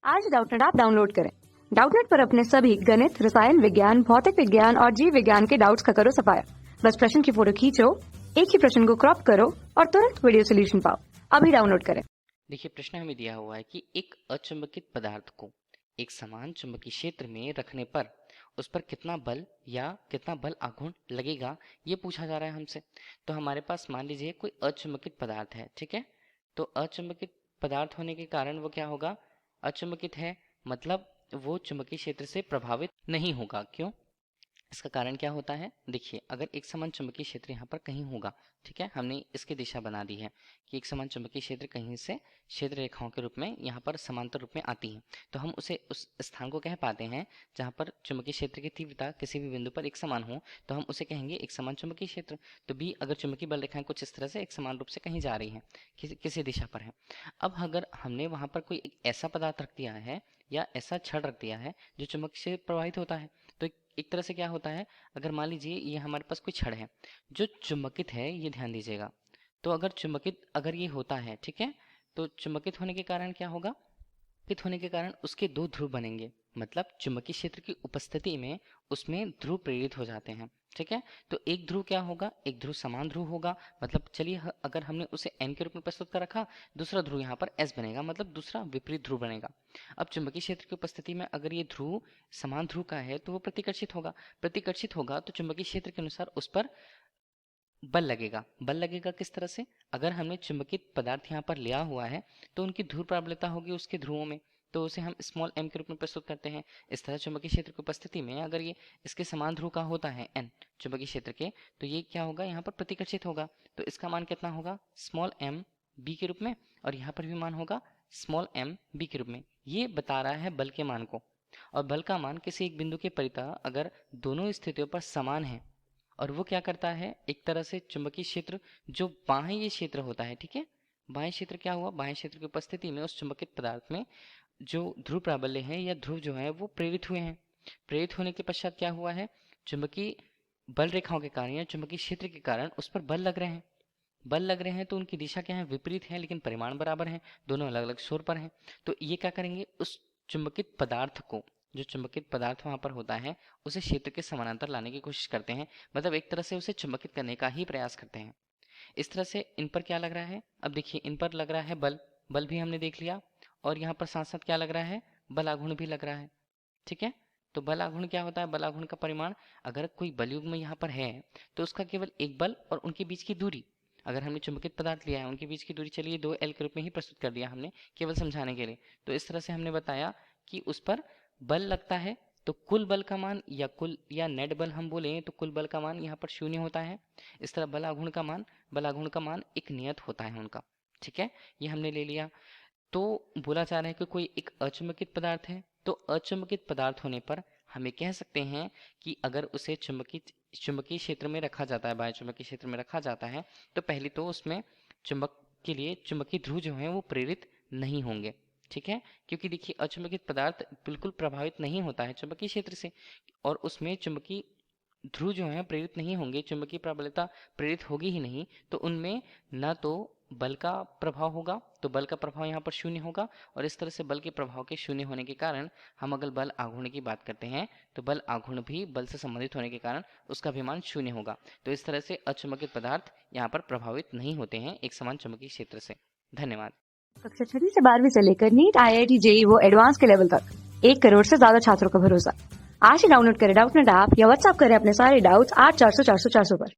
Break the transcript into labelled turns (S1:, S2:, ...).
S1: आज Doubtnut app download करें। Doubtnut पर अपने सभी गणित, रसायन विज्ञान, भौतिक विज्ञान और जीव विज्ञान के डाउट्स का करो सफाया। बस प्रश्न की फोटो खींचो, एक ही प्रश्न को क्रॉप करो और तुरंत वीडियो सोल्यूशन पाओ। अभी डाउनलोड करें।
S2: देखिए, प्रश्न हमें दिया हुआ है कि एक अचुंबकित पदार्थ को एक समान चुंबकीय क्षेत्र में रखने पर उस पर कितना बल या कितना बल आघूर्ण लगेगा, ये पूछा जा रहा है हमसे। तो हमारे पास मान लीजिए कोई अचुंबकित पदार्थ है, ठीक है। तो अचुंबकित पदार्थ होने के कारण वो क्या होगा, अचुंबकित है, मतलब वो चुंबकीय क्षेत्र से प्रभावित नहीं होगा। क्यों? इसका कारण क्या होता है, देखिए, अगर एक समान चुंबकीय क्षेत्र यहाँ पर कहीं होगा, ठीक है, हमने इसकी दिशा बना दी है कि एक समान चुंबकीय क्षेत्र कहीं से क्षेत्र रेखाओं के रूप में यहाँ पर समांतर रूप में आती है, तो हम उसे उस स्थान को कह पाते हैं जहाँ पर चुंबकीय क्षेत्र की तीव्रता किसी भी बिंदु पर एक समान हो, तो हम उसे कहेंगे एक समान चुंबकीय क्षेत्र। तो भी अगर चुंबकीय बल रेखाएं कुछ इस तरह से एक समान रूप से कहीं जा रही हैं, किसी दिशा पर है। अब अगर हमने वहाँ पर कोई एक ऐसा पदार्थ रख दिया है या ऐसा छड़ रख दिया है जो चुंबक से प्रभावित होता है, तो एक तरह से क्या होता है, अगर मान लीजिए ये हमारे पास कोई छड़ है जो चुंबकित है, ये ध्यान दीजिएगा। तो अगर चुंबकित अगर ये होता है, ठीक है, तो चुंबकित होने के कारण क्या होगा, चुंबकित होने के कारण उसके दो ध्रुव बनेंगे, मतलब चुंबकीय क्षेत्र की उपस्थिति में उसमें ध्रुव प्रेरित हो जाते हैं, ठीक है। तो एक ध्रुव क्या होगा, एक ध्रुव समान ध्रुव होगा, मतलब चलिए अगर हमने उसे n के रूप में प्रस्तुत कर रखा, दूसरा ध्रुव यहाँ पर s बनेगा, मतलब दूसरा विपरीत ध्रुव बनेगा। अब चुंबकीय क्षेत्र की उपस्थिति में अगर ये ध्रुव समान ध्रुव का है तो वो प्रतिकर्षित होगा तो चुंबकीय क्षेत्र के अनुसार उस पर बल लगेगा। बल लगेगा किस तरह से, अगर हमने चुंबकित पदार्थ यहाँ पर लिया हुआ है तो उनकी ध्रुव प्रबलता होगी उसके ध्रुवों में, तो उसे हम स्मॉल m के रूप में प्रस्तुत करते हैं। इस तरह चुंबकीय क्षेत्र की उपस्थिति में अगर ये इसके समान ध्रुव का होता है n चुंबकीय क्षेत्र के, तो ये क्या होगा, यहाँ पर प्रतिकर्षित होगा, तो इसका मान कितना होगा, स्मॉल m b के रूप में, और यहाँ पर भी मान होगा स्मॉल m b के रूप में। ये बता रहा है बल के मान को, और बल का मान किसी एक बिंदु के परितः अगर दोनों स्थितियों पर समान है, और वो क्या करता है, एक तरह से चुंबकीय क्षेत्र जो बाह्य क्षेत्र होता है, ठीक है, बाह्य क्षेत्र क्या हुआ, बाह्य क्षेत्र की उपस्थिति में उस चुंबकित पदार्थ में जो ध्रुव प्राबल्य है या ध्रुव जो है वो प्रेरित हुए हैं। प्रेरित होने के पश्चात क्या हुआ है, चुंबकीय बल रेखाओं के कारण या चुंबकीय क्षेत्र के कारण उस पर बल लग रहे हैं। बल लग रहे हैं तो उनकी दिशा क्या है, विपरीत है, लेकिन परिमाण बराबर है, दोनों अलग अलग छोर पर हैं। तो ये क्या करेंगे, उस चुंबकित पदार्थ को, जो चुंबकित पदार्थ वहां पर होता है, उसे क्षेत्र के समानांतर लाने की कोशिश करते हैं, मतलब एक तरह से उसे चुंबकित करने का ही प्रयास करते हैं। इस तरह से इन पर क्या लग रहा है, अब देखिए इन पर लग रहा है बल, बल भी हमने देख लिया, और यहाँ पर साथ साथ क्या लग रहा है, बल आघूर्ण भी लग रहा है, ठीक है। तो बल आघूर्ण क्या होता है, बल आघूर्ण का परिमाण, अगर कोई बलयुग्म यहाँ पर है तो उसका केवल एक बल और उनके बीच की दूरी, अगर हमने चुंबकित पदार्थ लिया है उनके बीच की दूरी, चलिए 2l के रूप में ही प्रस्तुत कर दिया हमने केवल समझाने के लिए। तो इस तरह से हमने बताया कि उस पर बल लगता है, तो कुल बल का मान या नेट बल हम बोले तो कुल बल का मान यहाँ पर 0 होता है। इस तरह बल आघूर्ण का मान एक नियत होता है उनका, ठीक है, ये हमने ले लिया। तो बोला जा रहा है कि कोई एक अचुंबकित पदार्थ है, तो अचुंबकित पदार्थ होने पर हमें कह सकते हैं कि अगर उसे चुंबकीय क्षेत्र में रखा जाता है, बाह्य चुंबकीय क्षेत्र में रखा जाता है, तो पहले तो उसमें चुंबक के लिए चुंबकीय ध्रुव जो है वो प्रेरित नहीं होंगे, ठीक है, क्योंकि देखिए अचुंबकित पदार्थ बिल्कुल प्रभावित नहीं होता है चुंबकीय क्षेत्र से, और उसमें चुंबकीय ध्रुव जो है प्रेरित नहीं होंगे, चुंबकीय प्रबलता प्रेरित होगी ही नहीं, तो उनमें न तो बल का प्रभाव होगा, तो बल का प्रभाव यहाँ पर 0 होगा, और इस तरह से बल के प्रभाव के 0 होने के कारण हम अगर बल आघूर्ण की बात करते हैं तो बल आघूर्ण भी बल से संबंधित होने के कारण उसका भी मान 0 होगा। तो इस तरह से अचुंबकित पदार्थ यहाँ पर प्रभावित नहीं होते हैं एक समान चुंबकीय क्षेत्र से। धन्यवाद।
S1: कक्षा 6 से 12वीं से लेकर नीट, IIT, JEE वो एडवांस के लेवल तक 1 करोड़ से ज्यादा छात्रों का भरोसा। आज ही डाउनलोड करें डाउटनेट ऐप या व्हाट्सएप करें अपने सारे डाउट्स 8400 400 400 पर।